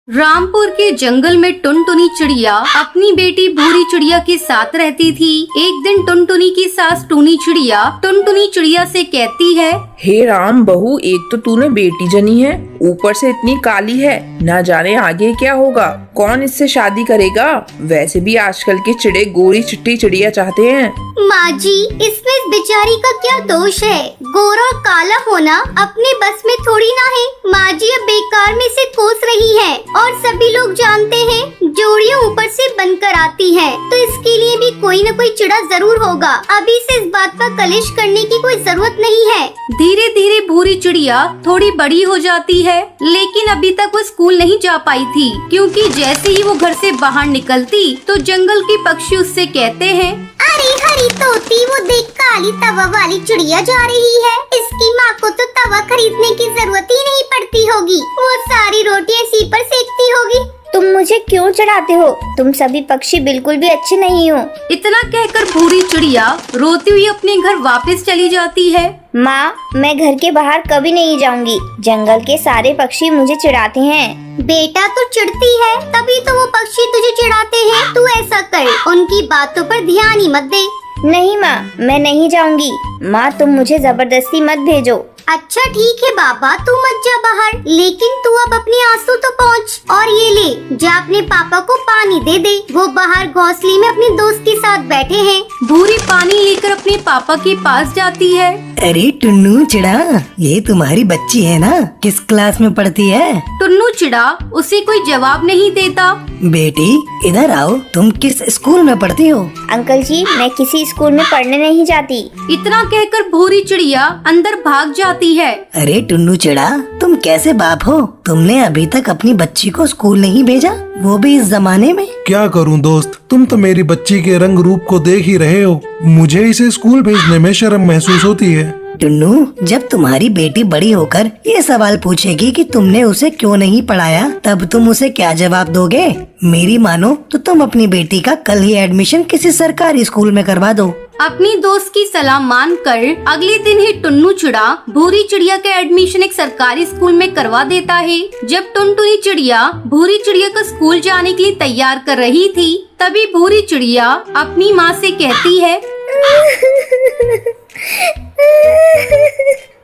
रामपुर के जंगल में टुनटुनी चिड़िया अपनी बेटी भूरी चिड़िया के साथ रहती थी। एक दिन टुनटुनी की सास टूनी चिड़िया टुनटुनी चिड़िया से कहती है, हे राम बहू, एक तो तूने बेटी जनी है, ऊपर से इतनी काली है, ना जाने आगे क्या होगा, कौन इससे शादी करेगा। वैसे भी आजकल के चिड़े गोरी चिट्टी चिड़िया चाहते हैं। माँ जी, इसमें इस बेचारी का क्या दोष है? गोरा और काला होना अपने बस में थोड़ी ना है। माँ जी अब बेकार में से कोस रही है और सभी लोग जानते हैं जोड़ियाँ ऊपर से बनकर आती हैं, तो इसके लिए भी कोई न कोई चिड़ा जरूर होगा। अभी से इस बात पर कलेश करने की कोई जरूरत नहीं है। धीरे धीरे भूरी चिड़िया थोड़ी बड़ी हो जाती है, लेकिन अभी तक वो स्कूल नहीं जा पाई थी, क्योंकि जैसे ही वो घर से बाहर निकलती तो जंगल के पक्षी उससे कहते हैं, अरे हरी तोती, वो देख काली तवा वाली चिड़िया जा रही है। इसकी माँ को तो तवा खरीदने की जरूरत ही नहीं पड़ती होगी, वो सारी रोटियां इसी पर सेकती होगी। तुम मुझे क्यों चढ़ाते हो? तुम सभी पक्षी बिल्कुल भी अच्छे नहीं हो। इतना कहकर भूरी चिड़िया रोती हुई अपने घर वापस चली जाती है। माँ, मैं घर के बाहर कभी नहीं जाऊंगी। जंगल के सारे पक्षी मुझे चिढ़ाते हैं। बेटा तू चिढ़ती है, तभी तो वो पक्षी तुझे चिढ़ाते हैं। तू ऐसा कर, उनकी बातों पर ध्यान ही मत दे। नहीं माँ, मैं नहीं जाऊंगी। माँ, तुम मुझे जबरदस्ती मत भेजो। अच्छा ठीक है बाबा, तू मत जा बाहर, लेकिन तू अब अपने आंसू तो पहुँच और ये ले, जा अपने पापा को पानी दे दे। वो बाहर घोंसले में अपने दोस्त के साथ बैठे हैं। भूरी पानी लेकर अपने पापा के पास जाती है। अरे टुन्नू चिड़ा, ये तुम्हारी बच्ची है ना? किस क्लास में पढ़ती है? टुन्नू चिड़ा उसे कोई जवाब नहीं देता। बेटी इधर आओ, तुम किस स्कूल में पढ़ती हो? अंकल जी, मैं किसी स्कूल में पढ़ने नहीं जाती। इतना कहकर भूरी चिड़िया अंदर भाग जाती है। अरे टुन्नू चिड़ा, तुम कैसे बाप हो? तुमने अभी तक अपनी बच्ची को स्कूल नहीं भेजा, वो भी इस जमाने में? क्या करूं दोस्त, तुम तो मेरी बच्ची के रंग रूप को देख ही रहे हो। मुझे इसे स्कूल भेजने में शर्म महसूस होती है। टुन्नू, जब तुम्हारी बेटी बड़ी होकर ये सवाल पूछेगी कि तुमने उसे क्यों नहीं पढ़ाया, तब तुम उसे क्या जवाब दोगे? मेरी मानो तो तुम अपनी बेटी का कल ही एडमिशन किसी सरकारी स्कूल में करवा दो। अपनी दोस्त की सलाह मानकर अगले दिन ही टुन्नू चिड़ा भूरी चिड़िया का एडमिशन एक सरकारी स्कूल में करवा देता है। जब टुनटुनी चिड़िया भूरी चिड़िया को स्कूल जाने के लिए तैयार कर रही थी, तभी भूरी चिड़िया अपनी माँ से कहती है,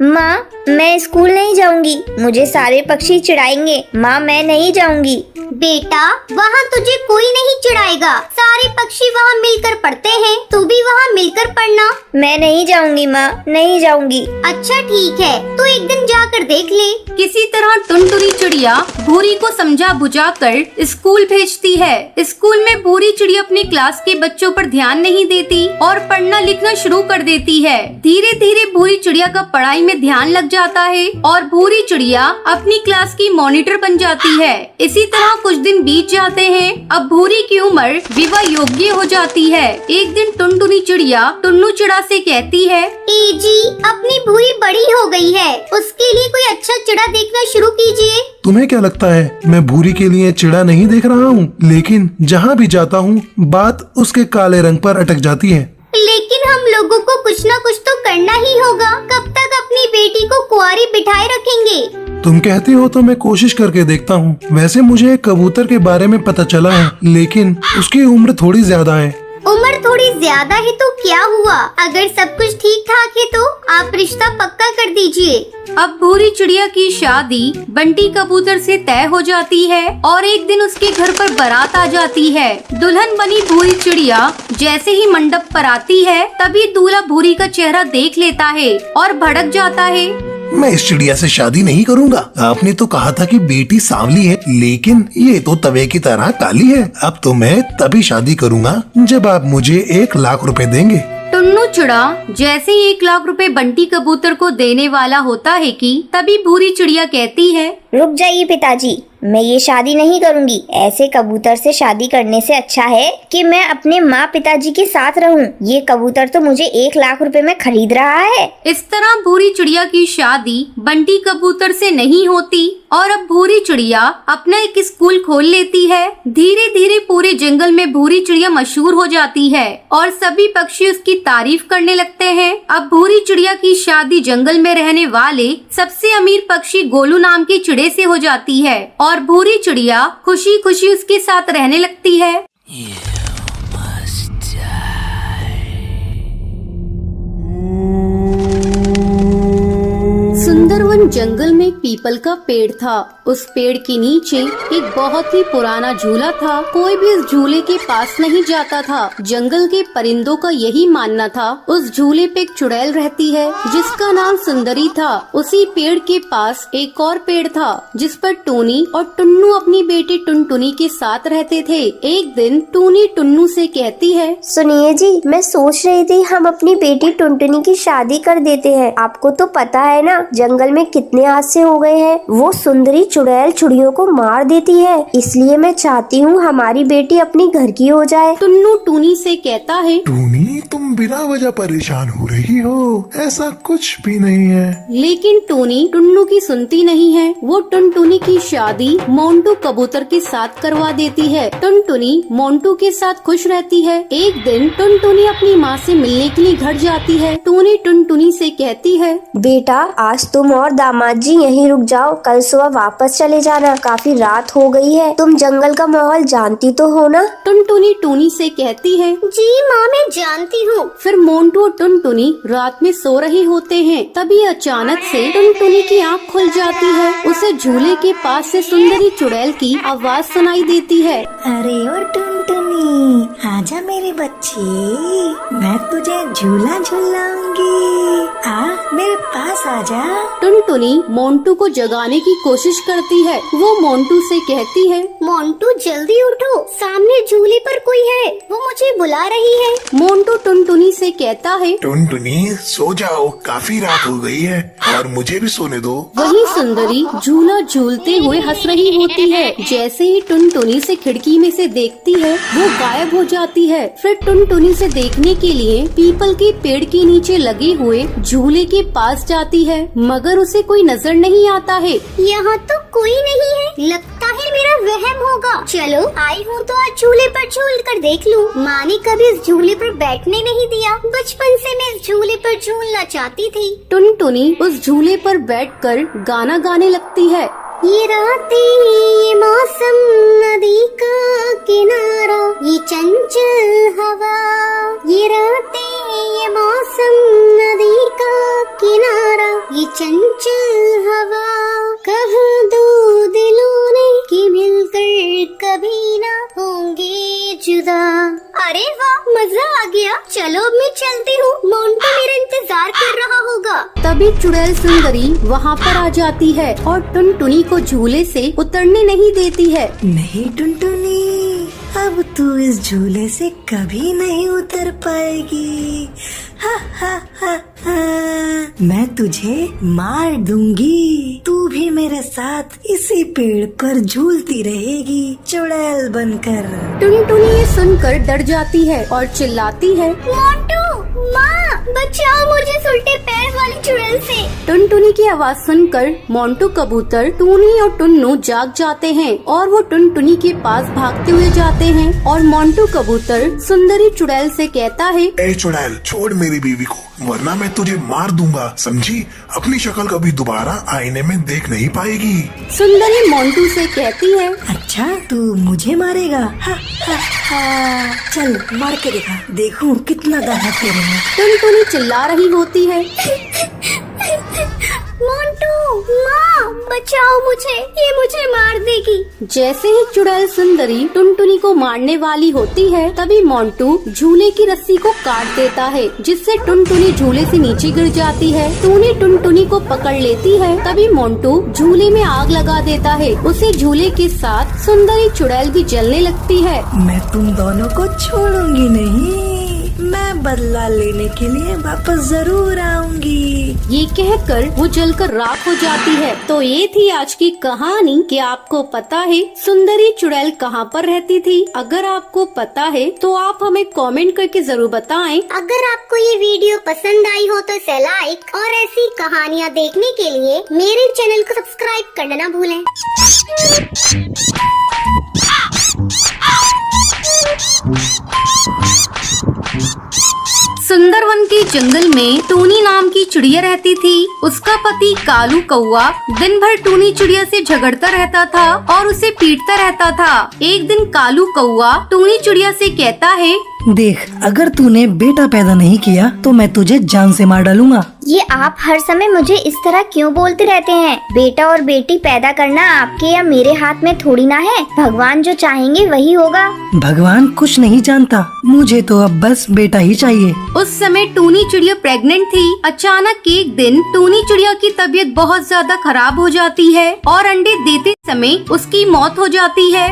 माँ, मैं स्कूल नहीं जाऊंगी, मुझे सारे पक्षी चिढ़ाएंगे। माँ, मैं नहीं जाऊंगी। बेटा, वहाँ तुझे कोई नहीं चिढ़ाएगा, सारे पक्षी वहाँ मिलकर पढ़ते हैं, तू भी वहाँ मिलकर पढ़ना। मैं नहीं जाऊंगी माँ, नहीं जाऊंगी। अच्छा ठीक है, तू एक दिन जाकर देख ले। किसी तरह टुनटुनी चिड़िया भूरी को समझा बुझाकर स्कूल भेजती है। स्कूल में भूरी चिड़िया अपने क्लास के बच्चों पर ध्यान नहीं देती और पढ़ना लिखना शुरू कर देती है। धीरे धीरे भूरी चिड़िया का पढ़ाई में ध्यान लग जाता है और भूरी चिड़िया अपनी क्लास की मॉनिटर बन जाती है। इसी तरह कुछ दिन बीत जाते हैं। अब भूरी की उम्र विवाह योग्य हो जाती है। एक दिन टुनटुनी चिड़िया टुन्नू चिड़ा से कहती है, ए जी, अपनी भूरी बड़ी हो गई है, उसके लिए कोई अच्छा चिड़ा देखना शुरू कीजिए। तुम्हें क्या लगता है मैं भूरी के लिए चिड़ा नहीं देख रहा हूँ? लेकिन जहाँ भी जाता हूँ बात उसके काले रंग पर अटक जाती है। लेकिन हम लोगों को कुछ ना कुछ तो करना ही होगा। कब तक अपनी बेटी को कुंवारी बिठाए रखेंगे? तुम कहती हो तो मैं कोशिश करके देखता हूँ। वैसे मुझे एक कबूतर के बारे में पता चला है, लेकिन उसकी उम्र थोड़ी ज्यादा है। उम्र थोड़ी ज्यादा है तो क्या हुआ? अगर सब कुछ ठीक ठाक है तो आप रिश्ता पक्का कर दीजिए। अब भूरी चिड़िया की शादी बंटी कबूतर से तय हो जाती है और एक दिन उसके घर पर बारात आ जाती है। दुल्हन बनी भूरी चिड़िया जैसे ही मंडप पर आती है, तभी दूल्हा भूरी का चेहरा देख लेता है और भड़क जाता है। मैं इस चिड़िया से शादी नहीं करूँगा। आपने तो कहा था कि बेटी सांवली है, लेकिन ये तो तवे की तरह काली है। अब तो मैं तभी शादी करूँगा जब आप मुझे 1 लाख रुपए देंगे। टुन्नू चिड़ा जैसे ही 1 लाख रुपए बंटी कबूतर को देने वाला होता है कि तभी भूरी चिड़िया कहती है, रुक जाइए पिताजी, मैं ये शादी नहीं करूंगी। ऐसे कबूतर से शादी करने से अच्छा है कि मैं अपने माँ पिताजी के साथ रहूं। ये कबूतर तो मुझे 1 लाख रुपए में खरीद रहा है। इस तरह भूरी चिड़िया की शादी बंटी कबूतर से नहीं होती और अब भूरी चिड़िया अपना एक स्कूल खोल लेती है। धीरे धीरे पूरे जंगल में भूरी चिड़िया मशहूर हो जाती है और सभी पक्षी उसकी तारीफ करने लगते हैं। अब भूरी चिड़िया की शादी जंगल में रहने वाले सबसे अमीर पक्षी गोलू नाम के चिड़े से हो जाती है और और भूरी चिड़िया खुशी खुशी उसके साथ रहने लगती है। सुंदरवन जंगल में पीपल का पेड़ था। उस पेड़ के नीचे एक बहुत ही पुराना झूला था। कोई भी इस झूले के पास नहीं जाता था। जंगल के परिंदों का यही मानना था उस झूले पे एक चुड़ैल रहती है जिसका नाम सुंदरी था। उसी पेड़ के पास एक और पेड़ था जिस पर टूनी और टुन्नू अपनी बेटी टुनटुनी के साथ रहते थे। एक दिन टूनी टुन्नू से कहती है, सुनिए जी, मैं सोच रही थी हम अपनी बेटी टुनटुनी की शादी कर देते हैं। आपको तो पता है ना जंगल में कितने हादसे हो गए हैं। वो सुंदरी चुड़ैल चिड़ियों को मार देती है, इसलिए मैं चाहती हूँ हमारी बेटी अपनी घर की हो जाए। टुन्नू टूनी से कहता है, टूनी तुम बिना वजह परेशान हो रही हो, ऐसा कुछ भी नहीं है। लेकिन टूनी टुन्नू की सुनती नहीं है। वो टुनटुनी की शादी मोंटू कबूतर के साथ करवा देती है। टुनटुनी मोंटू के साथ खुश रहती है। एक दिन टुनटुनी अपनी माँ से मिलने के लिए घर जाती है। टूनी टुनटुनी से कहती है, बेटा आज तुम और दामाद जी यहीं रुक जाओ, कल सुबह वापस चले जाना। काफी रात हो गई है, तुम जंगल का माहौल जानती तो हो ना। टुनटुनी टूनी से कहती है, जी माँ मैं जानती हूँ। फिर मोंटू और टुनटुनी रात में सो रहे होते हैं। तभी अचानक से टुनटुनी की आँख खुल जाती है। उसे झूले के पास से सुंदरी चुड़ैल की आवाज सुनाई देती है। अरे ओ टुनटुनी, आजा मेरे बच्चे, मैं तुझे झूला झूलाऊंगी। आ मेरे पास आजा। टुनटुनी मोंटू को जगाने की कोशिश करती है। वो मोंटू से कहती है, मोंटू जल्दी उठो, सामने झूले पर कोई है, वो मुझे बुला रही है। मोंटू टुनटुनी से कहता है, टुनटुनी सो जाओ, काफी रात हो गई है और मुझे भी सोने दो। वही सुंदरी झूला झूलते हुए हंस रही होती है। जैसे ही टुनटुनी से खिड़की में से देखती है वो गायब हो जाती है। फिर टुनटुनी से देखने के लिए पीपल के पेड़ के नीचे लगे हुए झूले के पास जाती है, मगर उसे कोई नजर नहीं आता है। यहाँ तो कोई नहीं है, लगता है मेरा वहम होगा। चलो आई हूँ तो आज झूले पर झूल कर देख लूँ। माँ ने कभी इस झूले पर बैठने नहीं दिया, बचपन से मैं इस झूले पर झूलना चाहती थी। टुनटुनी उस झूले पर बैठकर गाना गाने लगती है। ये रातें, ये मौसम, नदी का किनारा, ये चंचल हवा। ये रातें, ये मौसम, नदी का किनारा, ये चंचल हवा। कहा दो दिलों ने कि मिलकर कभी ना होंगे जुदा। अरे वाह, मजा आ गया। चलो अब मैं चलती हूँ, मोंटू मेरा इंतजार कर रहा होगा। तभी चुड़ैल सुंदरी वहाँ पर आ जाती है और टुनटुनी को झूले से उतरने नहीं देती है। नहीं टुनटुनी, अब तू इस झूले से कभी नहीं उतर पाएगी। हा हा हा हा। मैं तुझे मार दूंगी, तू भी मेरे साथ इसी पेड़ पर झूलती रहेगी चुड़ैल बनकर। टुनटुनी ये सुनकर डर जाती है और चिल्लाती है, मोंटू, माँ बचाओ मुझे उल्टे पैर वाली चुड़ैल से। टुनटुनी की आवाज सुनकर मोंटू कबूतर, टूनी और टुन्नू जाग जाते हैं और वो टुनटुनी के पास भागते हुए जाते हैं। और मोंटू कबूतर सुंदरी चुड़ैल से कहता है, ए चुड़ैल, छोड़ मेरी बीवी को, वरना मैं तुझे मार दूंगा, समझी? अपनी शक्ल कभी दोबारा आईने में देख नहीं पाएगी। सुंदरी मोंटू से कहती है, अच्छा तू मुझे मारेगा? हा हा हा। चल मार के दिखा, देखूं कितना दाना तेरे में। टुनटुनी चिल्ला रही होती है, मोंटू, माँ बचाओ मुझे, ये मुझे मार देगी। जैसे ही चुड़ैल सुंदरी टुनटुनी को मारने वाली होती है तभी मोंटू झूले की रस्सी को काट देता है, जिससे टुनटुनी झूले से नीचे गिर जाती है। टूनी टुनटुनी को पकड़ लेती है। तभी मोंटू झूले में आग लगा देता है। उसे झूले के साथ सुंदरी चुड़ैल भी जलने लगती है। मैं तुम दोनों को छोड़ूंगी नहीं, मैं बदला लेने के लिए वापस जरूर आऊंगी। ये कहकर वो जलकर राख हो जाती है। तो ये थी आज की कहानी कि आपको पता है सुंदरी चुड़ैल कहाँ पर रहती थी? अगर आपको पता है तो आप हमें कमेंट करके जरूर बताएं। अगर आपको ये वीडियो पसंद आई हो तो इसे लाइक और ऐसी कहानियाँ देखने के लिए मेरे चैनल को सब्सक्राइब करना ना भूलें। सुंदरवन के जंगल में टूनी नाम की चिड़िया रहती थी। उसका पति कालू कौआ दिन भर टूनी चिड़िया से झगड़ता रहता था और उसे पीटता रहता था। एक दिन कालू कौआ टूनी चिड़िया से कहता है, देख, अगर तूने बेटा पैदा नहीं किया तो मैं तुझे जान से मार डालूंगा। ये आप हर समय मुझे इस तरह क्यों बोलते रहते हैं? बेटा और बेटी पैदा करना आपके या मेरे हाथ में थोड़ी ना है। भगवान जो चाहेंगे वही होगा। भगवान कुछ नहीं जानता, मुझे तो अब बस बेटा ही चाहिए। उस समय टूनी चिड़िया प्रेग्नेंट थी। अचानक एक दिन टूनी चिड़िया की तबीयत बहुत ज्यादा खराब हो जाती है और अंडे देते समय उसकी मौत हो जाती है।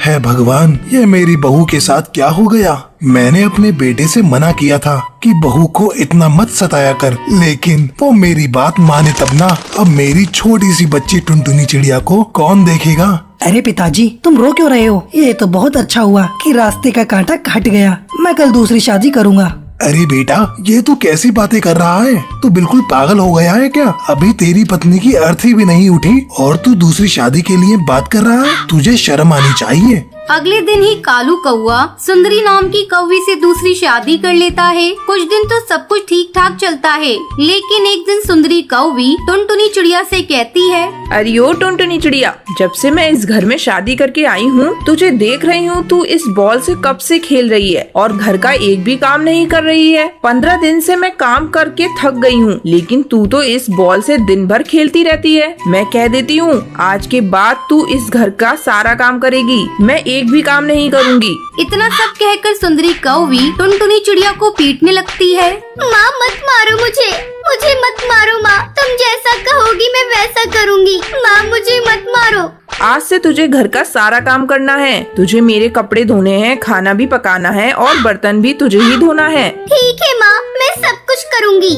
है भगवान, ये मेरी बहू के साथ क्या हो गया? मैंने अपने बेटे से मना किया था कि बहू को इतना मत सताया कर, लेकिन वो मेरी बात माने तब ना। अब मेरी छोटी सी बच्ची टुनटुनी चिड़िया को कौन देखेगा? अरे पिताजी, तुम रो क्यों रहे हो? ये तो बहुत अच्छा हुआ कि रास्ते का कांटा कट गया। मैं कल दूसरी शादी करूँगा। अरे बेटा, ये तू कैसी बातें कर रहा है? तू बिल्कुल पागल हो गया है क्या? अभी तेरी पत्नी की अर्थी भी नहीं उठी और तू दूसरी शादी के लिए बात कर रहा है? तुझे शर्म आनी चाहिए। अगले दिन ही कालू कौआ सुंदरी नाम की कौवी से दूसरी शादी कर लेता है। कुछ दिन तो सब कुछ ठीक ठाक चलता है, लेकिन एक दिन सुंदरी कौवी टुनटुनी चिड़िया से कहती है, अरे ओ टुनटुनी चिड़िया, जब से मैं इस घर में शादी करके आई हूँ तुझे देख रही हूँ, तू इस बॉल से कब से खेल रही है और घर का एक भी काम नहीं कर रही है। 15 दिन से मैं काम करके थक गई हूँ, लेकिन तू तो इस बॉल से दिन भर खेलती रहती है। मैं कह देती हूँ, आज के बाद तू इस घर का सारा काम करेगी, मैं एक भी काम नहीं करूँगी। इतना सब कहकर सुंदरी कौवी टुनटुनी चिड़िया को पीटने लगती है। माँ मत मारो मुझे मत मारो माँ। तुम जैसा कहोगी मैं वैसा करूँगी। माँ मुझे मत मारो। आज से तुझे घर का सारा काम करना है। तुझे मेरे कपड़े धोने हैं, खाना भी पकाना है और बर्तन भी तुझे ही धोना है। ठीक है माँ, मैं सब कुछ करूँगी।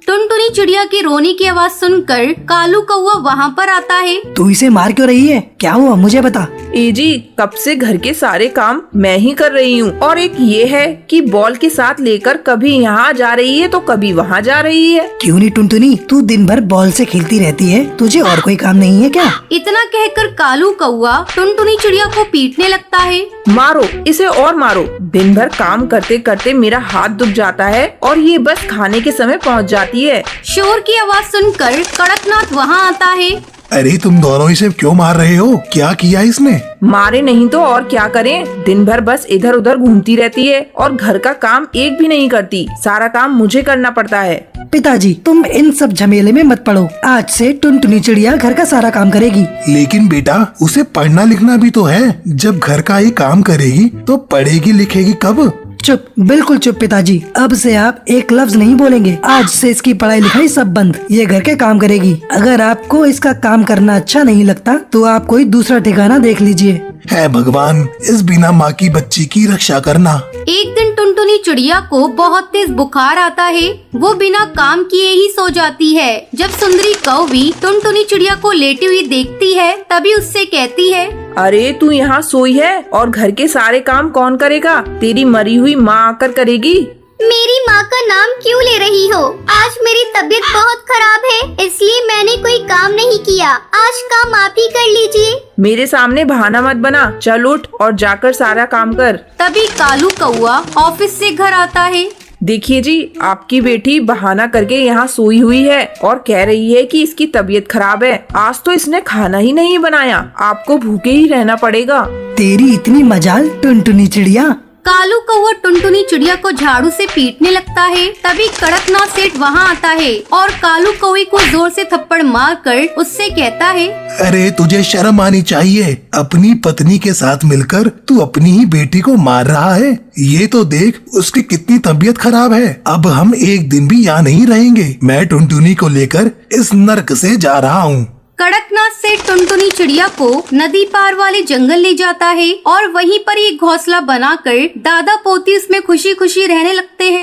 टुनटुनी चिड़िया के रोने की आवाज सुनकर कालू कौआ वहाँ पर आता है। तू इसे मार क्यों रही है? क्या हुआ मुझे बता। ए जी, कब से घर के सारे काम मैं ही कर रही हूँ और एक ये है कि बॉल के साथ लेकर कभी यहाँ जा रही है तो कभी वहाँ जा रही है। क्यों नहीं टुनटुनी, तू दिन भर बॉल से खेलती रहती है, तुझे और कोई काम नहीं है क्या? इतना कहकर कालू कौआ टुनटुनी चिड़िया को पीटने लगता है। मारो इसे और मारो। दिन भर काम करते करते मेरा हाथ दुख जाता है और ये बस खाने के समय पहुँच जाती है। शोर की आवाज सुनकर कड़कनाथ वहाँ आता है। अरे तुम दोनों इसे क्यों मार रहे हो? क्या किया इसने? मारे नहीं तो और क्या करें? दिन भर बस इधर उधर घूमती रहती है और घर का काम एक भी नहीं करती। सारा काम मुझे करना पड़ता है। पिताजी, तुम इन सब झमेले में मत पड़ो। आज से टुनटुनी चिड़िया घर का सारा काम करेगी। लेकिन बेटा, उसे पढ़ना लिखना भी तो है। जब घर का ही काम करेगी तो पढ़ेगी लिखेगी कब? चुप, बिल्कुल चुप पिताजी। अब से आप एक लफ्ज नहीं बोलेंगे। आज से इसकी पढ़ाई लिखाई सब बंद। ये घर के काम करेगी। अगर आपको इसका काम करना अच्छा नहीं लगता तो आप कोई दूसरा ठिकाना देख लीजिए। है भगवान, इस बिना माँ की बच्ची की रक्षा करना। एक दिन टुनटुनी चिड़िया को बहुत तेज बुखार आता है। वो बिना काम किए ही सो जाती है। जब सुंदरी कौवी टुनटुनी चिड़िया को लेटी हुई देखती है तभी उससे कहती है, अरे तू यहाँ सोई है और घर के सारे काम कौन करेगा? तेरी मरी हुई माँ आकर करेगी। मेरी माँ का नाम क्यों ले रही हो? आज मेरी तबीयत बहुत खराब है, इसलिए मैंने कोई काम नहीं किया। आज काम आप ही कर लीजिए। मेरे सामने बहाना मत बना। चल उठ और जाकर सारा काम कर। तभी कालू कौआ ऑफिस से घर आता है। देखिए जी, आपकी बेटी बहाना करके यहाँ सोई हुई है और कह रही है कि इसकी तबीयत खराब है। आज तो इसने खाना ही नहीं बनाया। आपको भूखे ही रहना पड़ेगा। तेरी इतनी मजाल टुनटुनी चिड़िया। कालू कौआ टुनटुनी चिड़िया को झाड़ू से पीटने लगता है। तभी कड़कनाथ सेठ वहाँ आता है और कालू कौवे को जोर से थप्पड़ मारकर उससे कहता है, अरे तुझे शर्म आनी चाहिए। अपनी पत्नी के साथ मिलकर तू अपनी ही बेटी को मार रहा है। ये तो देख उसकी कितनी तबीयत खराब है। अब हम एक दिन भी यहाँ नहीं रहेंगे। मैं टुनटुनी को लेकर इस नर्क से जा रहा हूँ। कड़कनाथ सेठ टुनटुनी चिड़िया को नदी पार वाले जंगल ले जाता है और वहीं पर एक घोंसला बनाकर दादा पोती उसमें खुशी खुशी रहने लगते हैं।